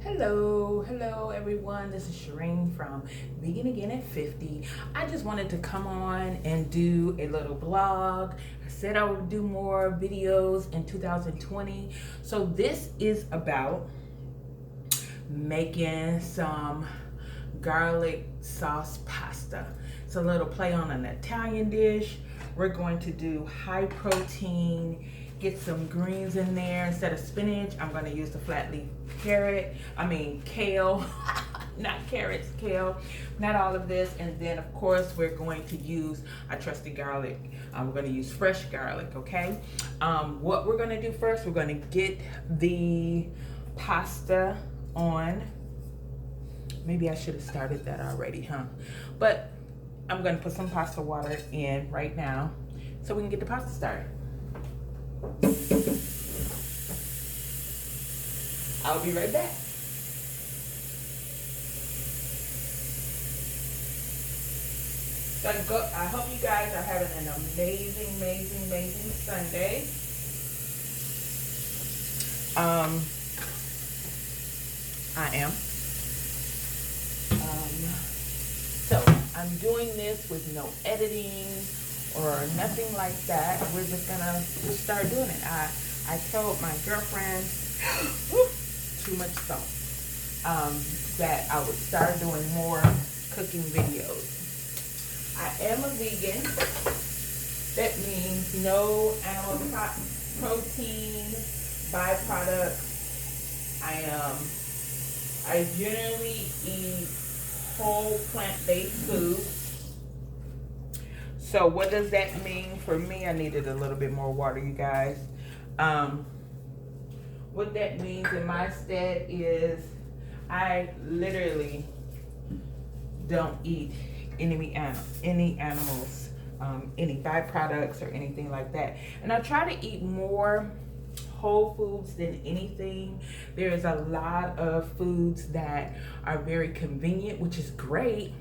Hello everyone. This is Shireen from Vegan Again at 50. I just wanted to come on and do a little vlog. I said I would do more videos in 2020. So this is about making some garlic sauce pasta. It's a little play on an Italian dish. We're going to do high protein, get some greens in there. Instead of spinach, I'm going to use the flat leaf kale. Not carrots, kale. Not all of this. And then of course we're going to use our trusty garlic. We're going to use fresh garlic, okay? What we're going to do first, we're going to get the pasta on. Maybe I should have started that already, huh? But I'm going to put some pasta water in right now so we can get the pasta started. I'll be right back. So I hope you guys are having an amazing Sunday. I am. So I'm doing this with no editing or nothing like that. We're just gonna start doing it. I told my girlfriend too much salt, that I would start doing more cooking videos. I am a vegan. That means no animal protein byproducts. I generally eat whole plant-based food. So what does that mean for me? I needed a little bit more water, you guys. What that means in my stead is I literally don't eat any animals, any byproducts or anything like that. And I try to eat more whole foods than anything. There's a lot of foods that are very convenient, which is great,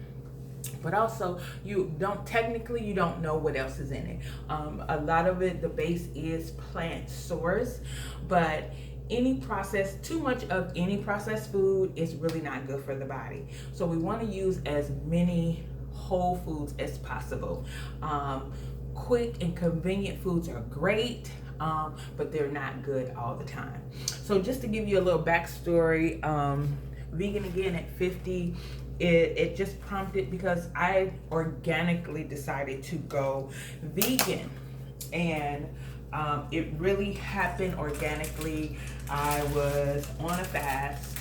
but also you don't know what else is in it. A lot of it, the base is plant source, but too much of any processed food is really not good for the body. So we want to use as many whole foods as possible. Quick and convenient foods are great, but they're not good all the time. So just to give you a little backstory, Vegan Again at 50, it just prompted because I organically decided to go vegan, and it really happened organically. I was on a fast,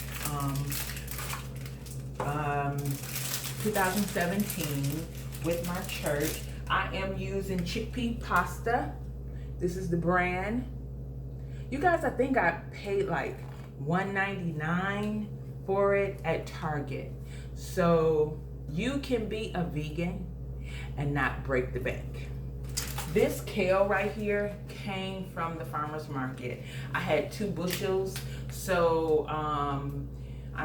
2017 with my church. I am using chickpea pasta. This is the brand. You guys, I think I paid like $1.99 for it at Target. So you can be a vegan and not break the bank. This kale right here came from the farmer's market. I had 2 bushels, so I'm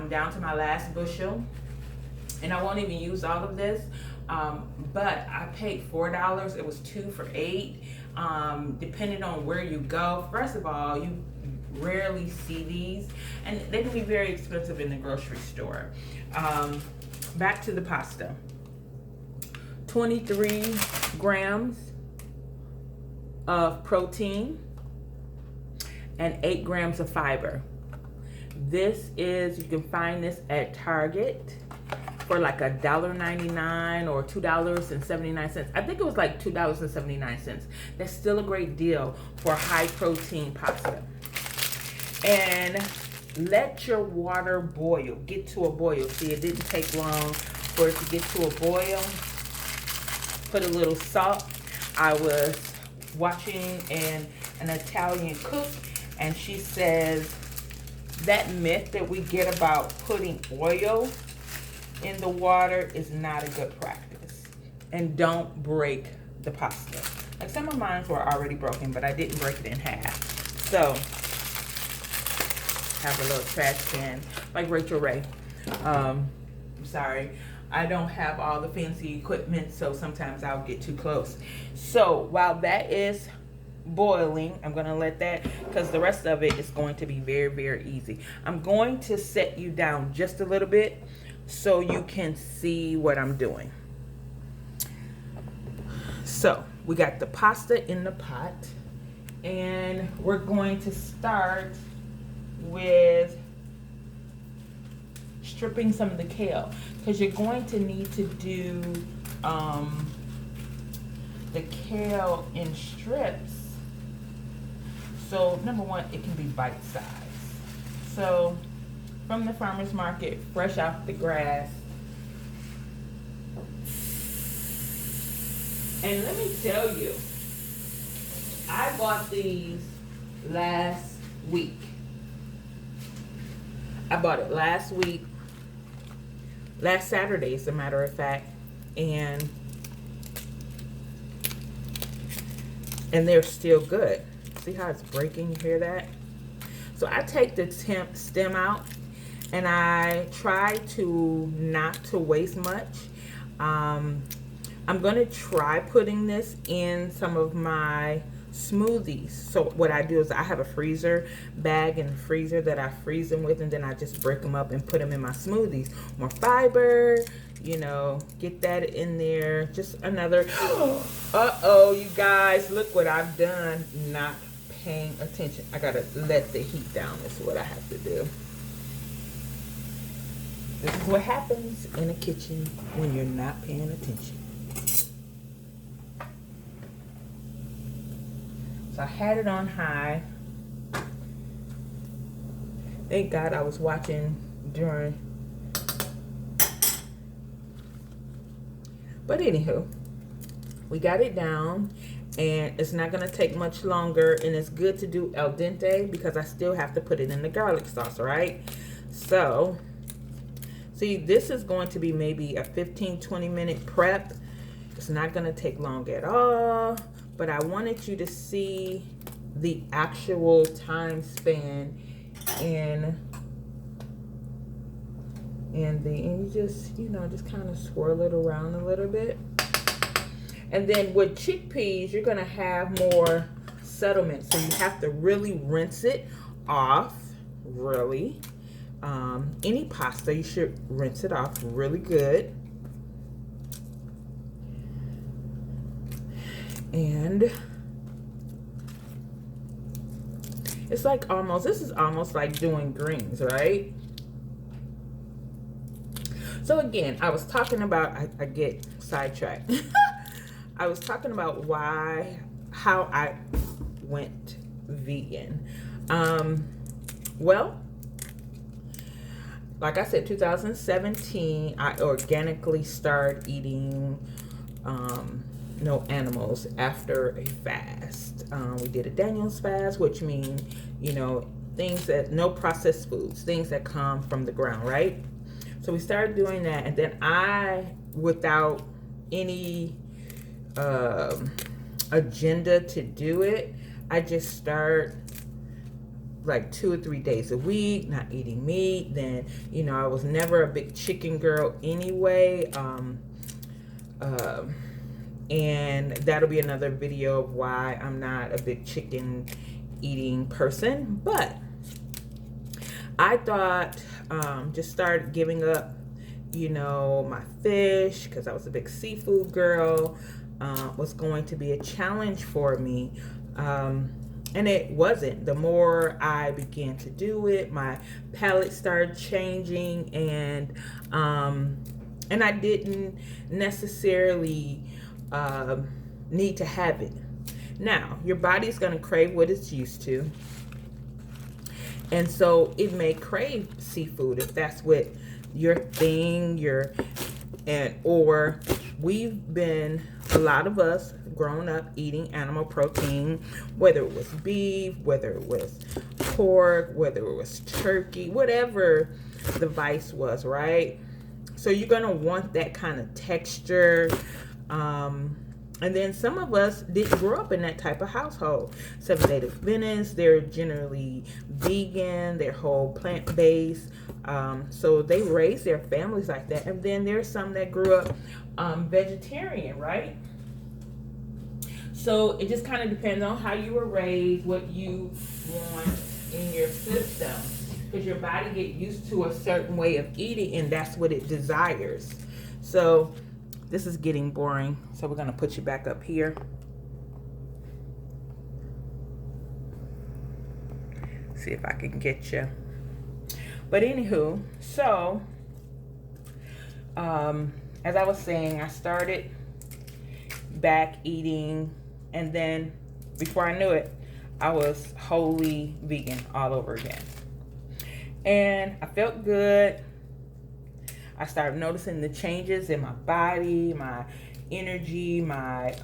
down to my last bushel, and I won't even use all of this, but I paid $4. It was 2 for $8. Depending on where you go, first of all, you rarely see these, and they can be very expensive in the grocery store. Back to the pasta. 23 grams of protein and 8 grams of fiber. This is, you can find this at Target for like $1.99 or $2.79. I think it was like $2.79. That's still a great deal for high protein pasta. And let your water boil, get to a boil. See, it didn't take long for it to get to a boil. Put a little salt. I was watching an Italian cook, and she says that myth that we get about putting oil in the water is not a good practice, and don't break the pasta. Like some of mine were already broken, but I didn't break it in half. So have a little trash can like Rachel Ray. I'm sorry, I don't have all the fancy equipment, so sometimes I'll get too close. So while that is boiling. I'm going to let that, because the rest of it is going to be very, very easy. I'm going to set you down just a little bit so you can see what I'm doing. So we got the pasta in the pot, and we're going to start with stripping some of the kale, because you're going to need to do the kale in strips. So number one, it can be bite size. So from the farmer's market, fresh off the grass. And let me tell you, I bought these last week. I bought it last week, last Saturday, as a matter of fact, and they're still good. See how it's breaking? You hear that? So I take the stem out, and I try to not to waste much. I'm gonna try putting this in some of my smoothies. So what I do is I have a freezer bag in the freezer that I freeze them with, and then I just break them up and put them in my smoothies. More fiber, you know, get that in there. Just another, uh-oh, you guys, look what I've done, not paying attention. I gotta let the heat down, is what I have to do. This is what happens in a kitchen when you're not paying attention. So I had it on high. Thank God I was watching during. But anywho, we got it down, and it's not going to take much longer, and it's good to do al dente because I still have to put it in the garlic sauce, right? So, see, this is going to be maybe a 15-20 minute prep. It's not going to take long at all. But I wanted you to see the actual time span and you just, you know, just kind of swirl it around a little bit. And then with chickpeas, you're gonna have more settlement, so you have to really rinse it off, really. Any pasta, you should rinse it off really good. And it's like almost, this is almost like doing greens, right? So again, I was talking about, I get sidetracked. I was talking about how I went vegan. Well, like I said, 2017, I organically started eating no animals after a fast. We did a Daniel's fast, which means, you know, things that, no processed foods, things that come from the ground, right? So we started doing that, and then I, without any agenda to do it, I just start like 2 or 3 days a week not eating meat. Then, you know, I was never a big chicken girl anyway. And that'll be another video of why I'm not a big chicken eating person. But I thought, just started giving up, you know, my fish, because I was a big seafood girl, was going to be a challenge for me. And it wasn't. The more I began to do it, my palate started changing, and I didn't necessarily need to have it. Now, your body's going to crave what it's used to. And so it may crave seafood if that's what your thing, or we've been, a lot of us grown up eating animal protein, whether it was beef, whether it was pork, whether it was turkey, whatever the vice was, right? So you're going to want that kind of texture. And then some of us didn't grow up in that type of household. Seventh-day Adventists, they're generally vegan, they're whole plant-based. So they raise their families like that. And then there's some that grew up vegetarian, right? So it just kind of depends on how you were raised, what you want in your system. Because your body get used to a certain way of eating, and that's what it desires. So this is getting boring. So we're gonna put you back up here. See if I can get you. But anywho, so as I was saying, I started back eating, and then before I knew it, I was wholly vegan all over again. And I felt good. I started noticing the changes in my body, my energy, my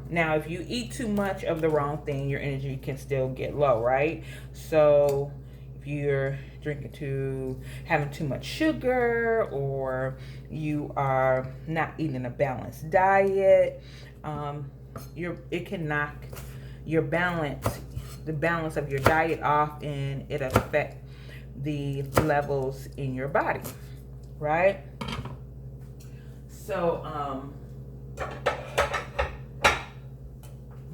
now if you eat too much of the wrong thing, your energy can still get low, right? So if you're having too much sugar, or you are not eating a balanced diet, it can knock the balance of your diet off, and it affect the levels in your body, right? So I'm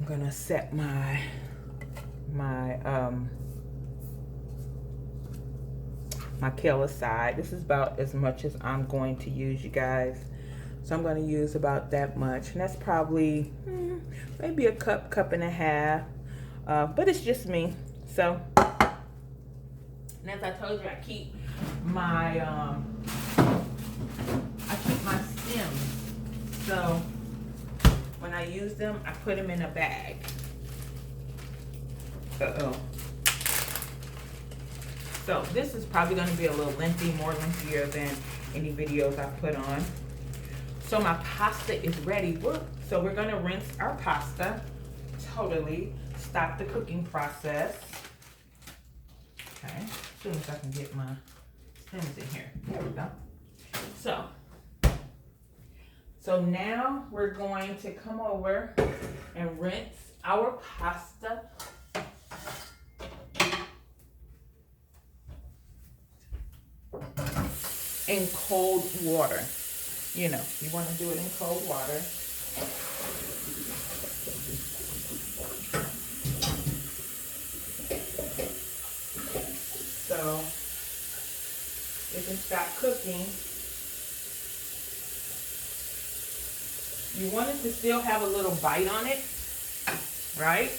gonna set my kale aside. This is about as much as I'm going to use, you guys. So I'm going to use about that much, and that's probably maybe a cup and a half. But it's just me. So, and as I told you, I keep my stems. So when I use them, I put them in a bag. So this is probably going to be a little more lengthier than any videos I've put on. So my pasta is ready. So we're going to rinse our pasta totally. Stop the cooking process. Okay, as soon as I can get my stems in here. There we go. So now we're going to come over and rinse our pasta. In cold water. You know, you want to do it in cold water. So it can stop cooking. You want it to still have a little bite on it, right?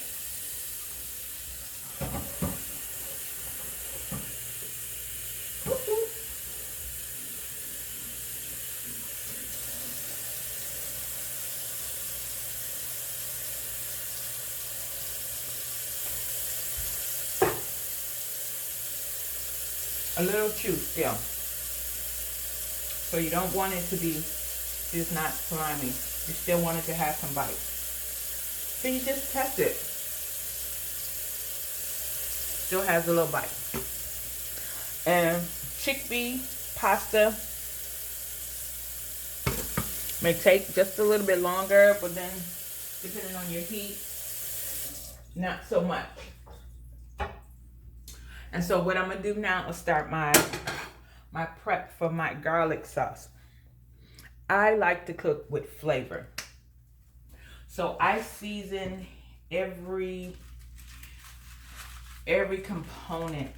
A little chew still. So you don't want it to be just not slimy. You still want it to have some bite. So you just test it. Still has a little bite. And chickpea pasta may take just a little bit longer, but then depending on your heat, not so much. And so what I'm gonna do now is start my prep for my garlic sauce. I like to cook with flavor. So I season every component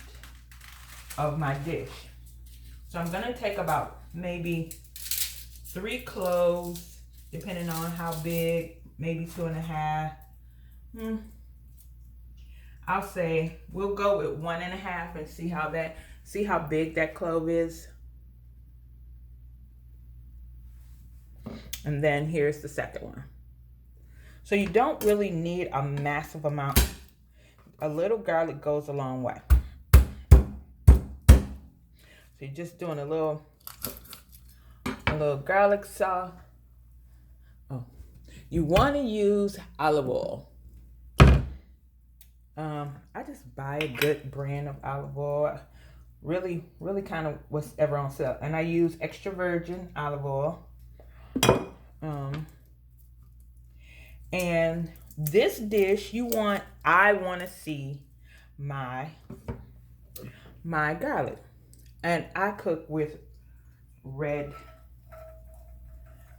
of my dish. So I'm gonna take about maybe 3 cloves, depending on how big, maybe 2.5. I'll say we'll go with 1.5 and see how big that clove is. And then here's the second one. So you don't really need a massive amount. A little garlic goes a long way. So you're just doing a little garlic sauce. Oh, you want to use olive oil. I just buy a good brand of olive oil. Really kind of whatever on sale. And I use extra virgin olive oil. And this dish, I want to see my garlic. And I cook with red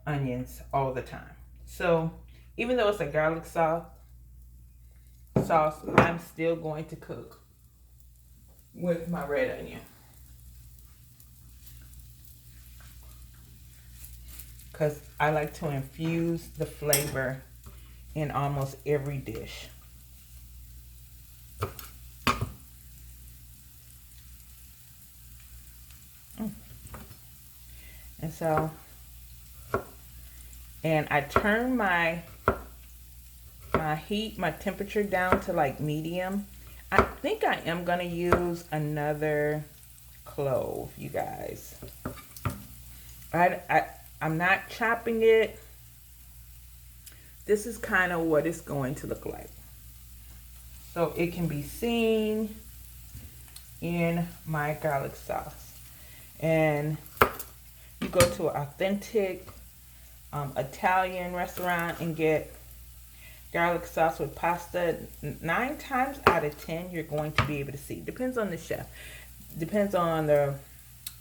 onions all the time. So even though it's a garlic sauce, I'm still going to cook with my red onion. Because I like to infuse the flavor in almost every dish. And so, and I turn my heat, my temperature down to like medium. I think I am gonna use another clove, you guys. I'm not chopping it. This is kind of what it's going to look like. So it can be seen in my garlic sauce. And you go to an authentic Italian restaurant and get garlic sauce with pasta, 9 times out of 10 you're going to be able to see. Depends on the chef. Depends on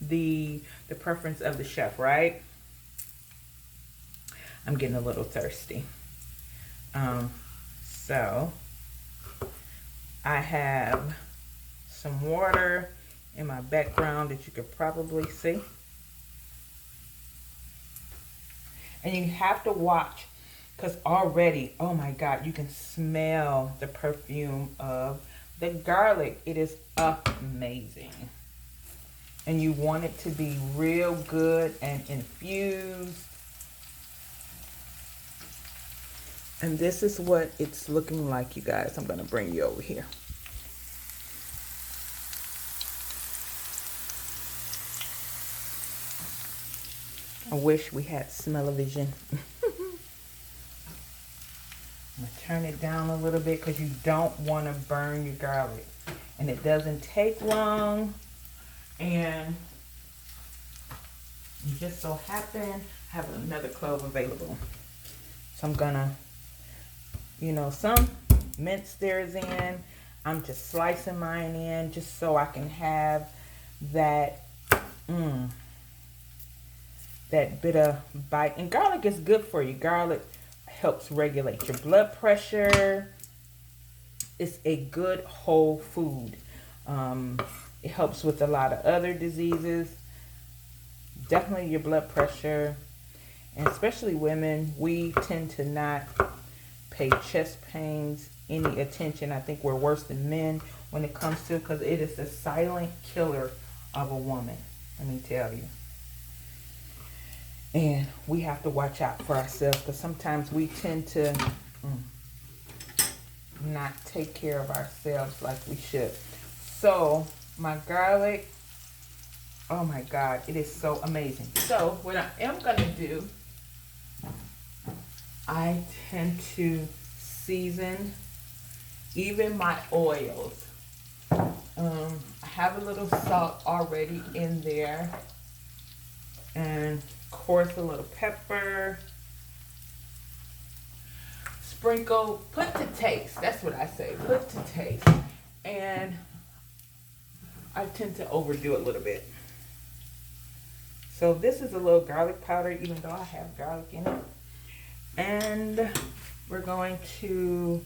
the preference of the chef, right? I'm getting a little thirsty. So I have some water in my background that you could probably see. And you have to watch, because already, oh my God, you can smell the perfume of the garlic. It is amazing. And you want it to be real good and infused. And this is what it's looking like, you guys. I'm going to bring you over here. I wish we had smell-o-vision. I'm going to turn it down a little bit because you don't want to burn your garlic. And it doesn't take long. And you just so happen have another clove available. So I'm going to, you know, some minced theirs in. I'm just slicing mine in just so I can have that that bit of bite. And garlic is good for you. Garlic helps regulate your blood pressure. It's a good whole food. It helps with a lot of other diseases. Definitely your blood pressure. And especially women, we tend to not pay chest pains any attention. I think we're worse than men when it comes to, because it is the silent killer of a woman. Let me tell you. And we have to watch out for ourselves, because sometimes we tend to not take care of ourselves like we should. So my garlic, oh my God, it is so amazing. So what I am going to do, I tend to season even my oils. I have a little salt already in there. And of course a little pepper. Sprinkle, put to taste. That's what I say, put to taste. And I tend to overdo it a little bit. So this is a little garlic powder, even though I have garlic in it. And we're going to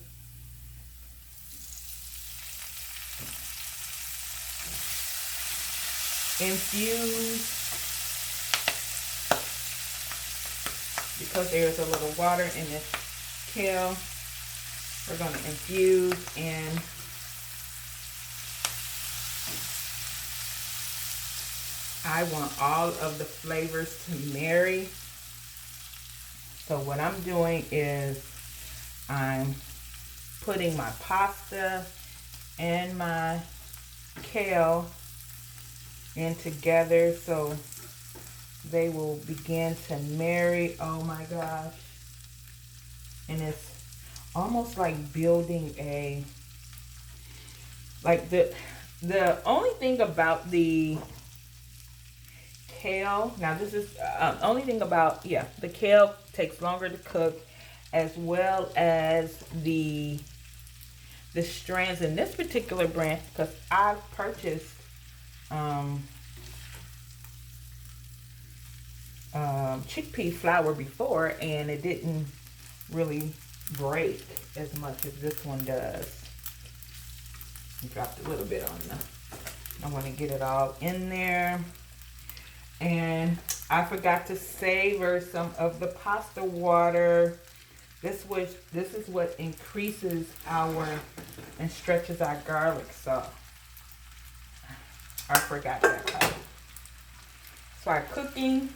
infuse, because there's a little water in this kale. We're going to infuse, and I want all of the flavors to marry. So what I'm doing is I'm putting my pasta and my kale in together so they will begin to marry. Oh my gosh. And it's almost like building a, like the only thing about the kale, now this is only thing about, yeah, the kale takes longer to cook, as well as the strands in this particular brand, because I've purchased chickpea flour before and it didn't really break as much as this one does. Dropped a little bit on the, I want to get it all in there. And I forgot to savor some of the pasta water. This is what increases our and stretches our garlic sauce. I forgot that part. So our cooking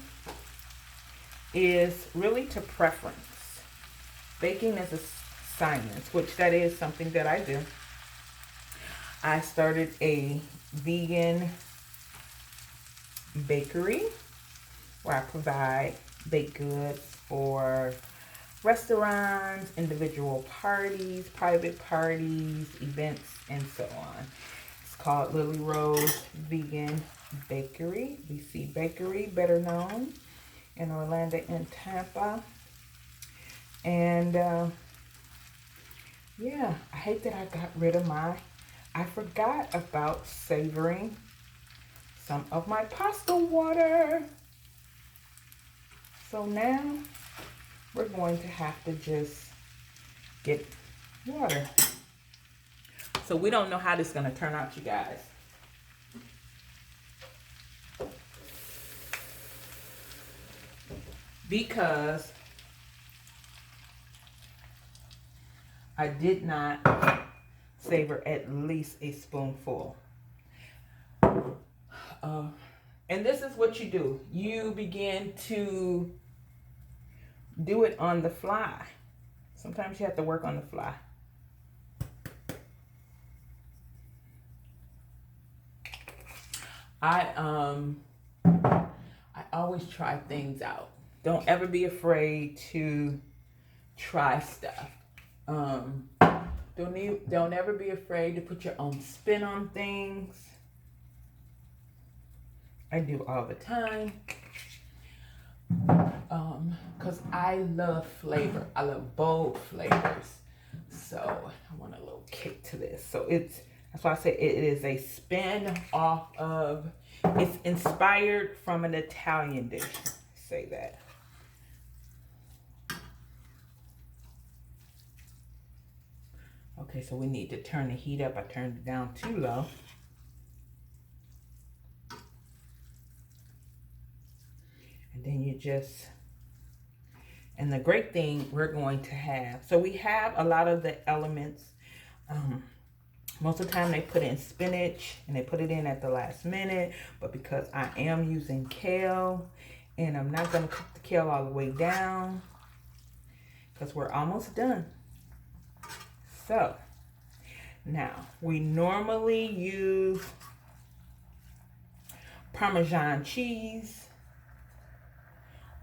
is really to preference. Baking is a science, which that is something that I do. I started a vegan bakery where I provide baked goods for restaurants, individual parties, private parties, events, and so on. It's called Lily Rose Vegan Bakery, BC Bakery, better known in Orlando and Tampa. And yeah, I hate that I got rid of I forgot about savoring some of my pasta water. So now we're going to have to just get water. So we don't know how this is going to turn out, you guys. Because I did not savor at least a spoonful. And this is what you do. You begin to do it on the fly. Sometimes you have to work on the fly. I always try things out. Don't ever be afraid to try stuff. Don't ever be afraid to put your own spin on things. I do all the time. Because I love flavor. I love bold flavors. So I want a little kick to this. So that's why I say it is a spin off of, it's inspired from an Italian dish. Say that. Okay, so we need to turn the heat up. I turned it down too low. And then you just, and the great thing we're going to have, so we have a lot of the elements. Most of the time they put in spinach and they put it in at the last minute, but because I am using kale and I'm not going to cook the kale all the way down because we're almost done. So now we normally use Parmesan cheese.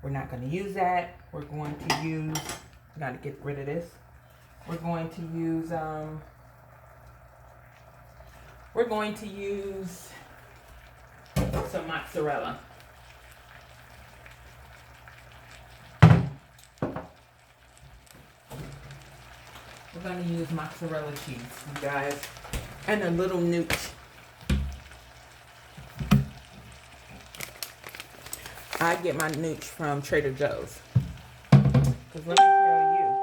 We're not going to use that. We're going to use, I got to get rid of this. We're going to use some mozzarella. We're going to use mozzarella cheese, you guys, and a little nooch. I get my nooch from Trader Joe's. Because let me tell you,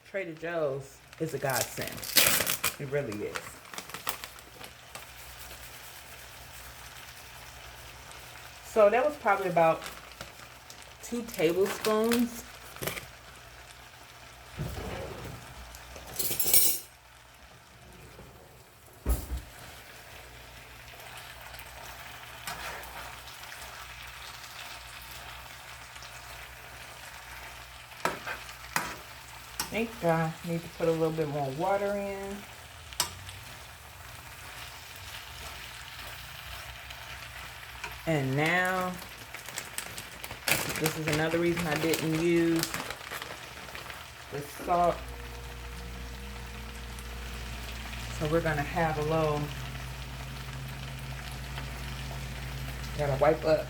Trader Joe's is a godsend. It really is. So that was probably about 2 tablespoons. I think I need to put a little bit more water in. And now, this is another reason I didn't use the salt. So we're gonna have a little, gotta wipe up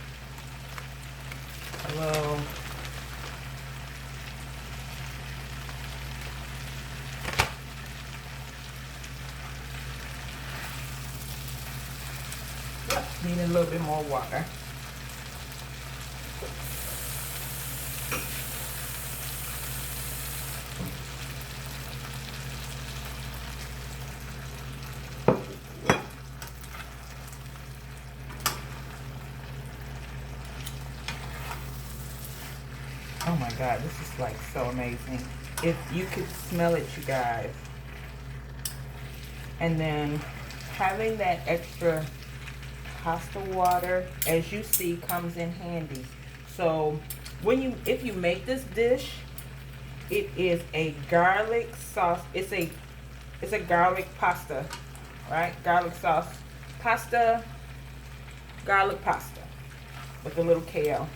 a little need a little bit more water. my God, this is like so amazing. If you could smell it, you guys. And then having that extra pasta water, as you see, comes in handy. So if you make this dish, it is a garlic sauce. It's a garlic pasta, right? Garlic sauce pasta, garlic pasta with a little kale.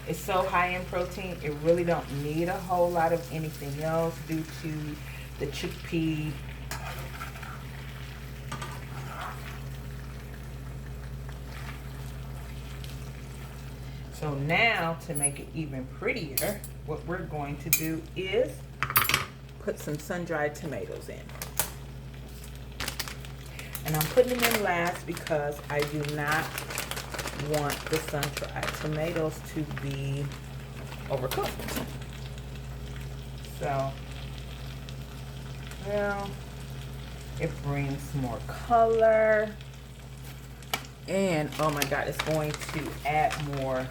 It's so high in protein, it really don't need a whole lot of anything else due to the chickpea. So now, to make it even prettier, what we're going to do is put some sun-dried tomatoes in. And I'm putting them in last because I do not want the sun-dried tomatoes to be overcooked. So, well, it brings more color. And, oh my God, it's going to add more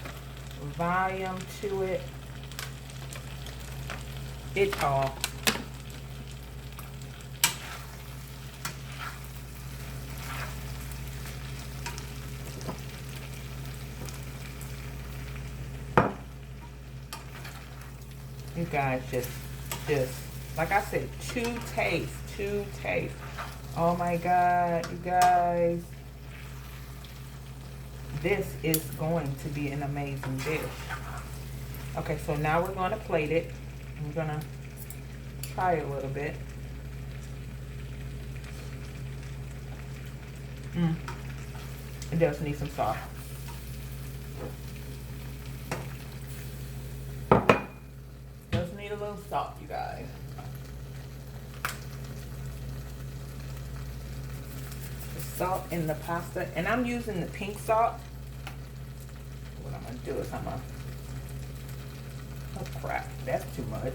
volume to it. It's all. You guys just, like I said, two tastes. Oh my God, you guys. This is going to be an amazing dish. Okay, so now we're going to plate it. I'm going to try a little bit. It does need some salt. Does need a little salt, you guys. The salt in the pasta, and I'm using the pink salt. What I'm gonna do is oh crap, that's too much.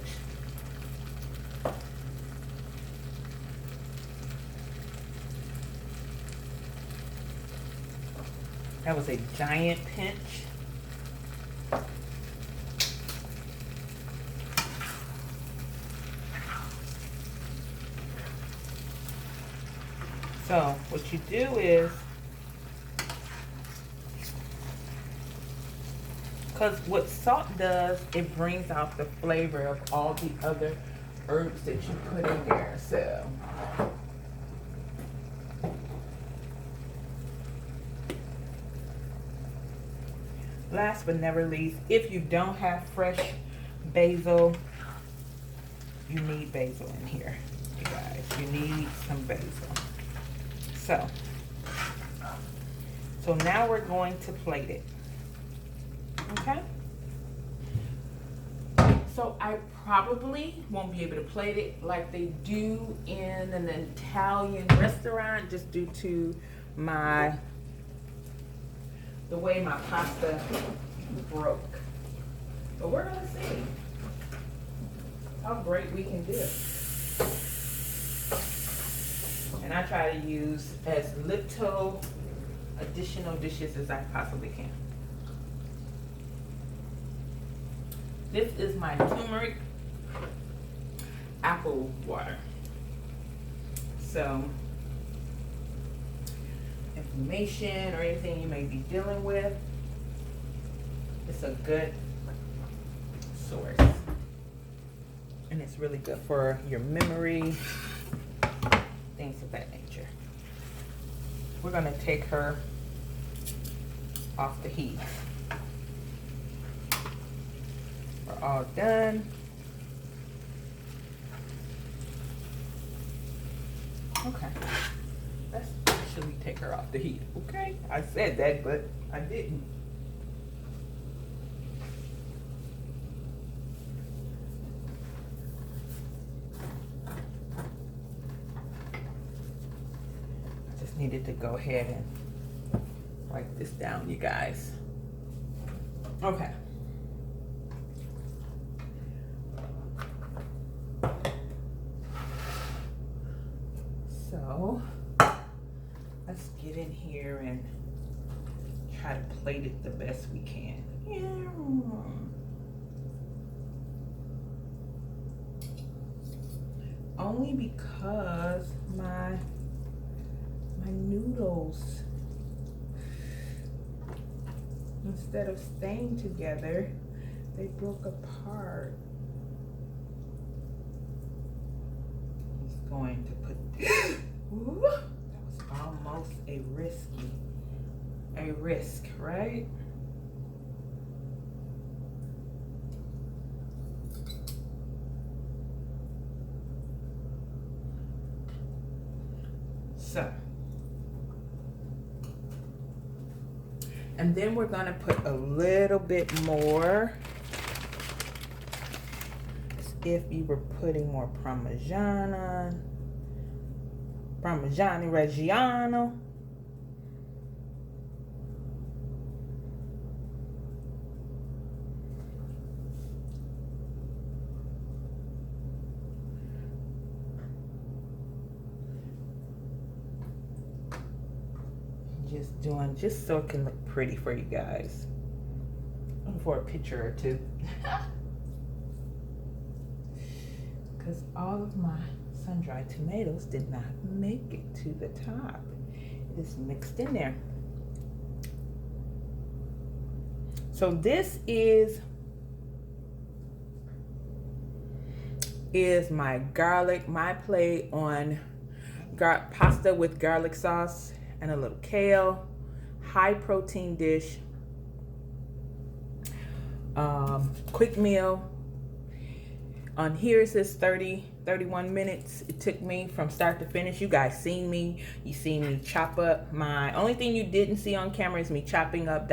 That was a giant pinch. So what you do is, because what salt does, it brings out the flavor of all the other herbs that you put in there. So last but never least, if you don't have fresh basil, you need basil in here, you guys. You need some basil. So now we're going to plate it. Okay? So I probably won't be able to plate it like they do in an Italian restaurant, just due to the way my pasta broke. But we're gonna see how great we can do it. And I try to use as little additional dishes as I possibly can. This is my turmeric apple water. So, inflammation or anything you may be dealing with, it's a good source. And it's really good for your memory, things of that nature. We're gonna take her off the heat. We're all done. Okay, let's actually take her off the heat. Okay, I said that, but I didn't. Needed to go ahead and write this down, you guys. Okay. So let's get in here and try to plate it the best we can. only because my noodles, instead of staying together, they broke apart. He's going to put, ooh, that was almost a risk, right? So, and then we're gonna put a little bit more, as if you were putting more Parmigiano Reggiano. Just so it can look pretty for you guys, and for a picture or two. Because all of my sun-dried tomatoes did not make it to the top. It is mixed in there. So this is my plate on pasta with garlic sauce and a little kale, high protein dish, quick meal. On here it says 31 minutes it took me from start to finish. You guys seen me. You seen me chop up my, only thing you didn't see on camera is me dicing up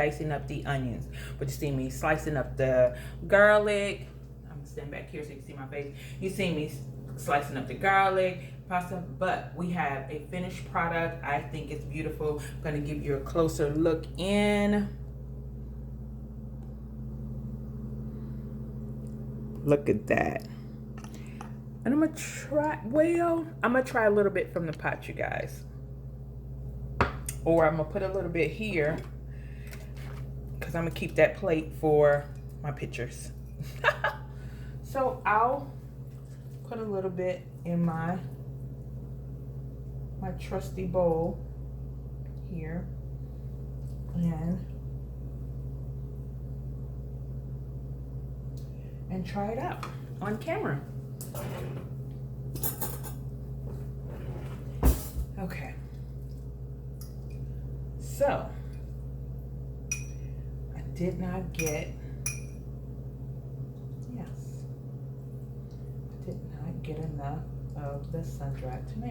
the onions. But you see me slicing up the garlic. I'm gonna stand back here so you can see my face. You see me slicing up the garlic, pasta, but we have a finished product. I think it's beautiful. I'm gonna give you a closer look in. Look at that. And I'm gonna try a little bit from the pot, you guys. Or I'm gonna put a little bit here, because I'm gonna keep that plate for my pictures. So I'll put a little bit in my trusty bowl here, and try it out on camera. Okay, so I did not get enough of the sun-dried tomato.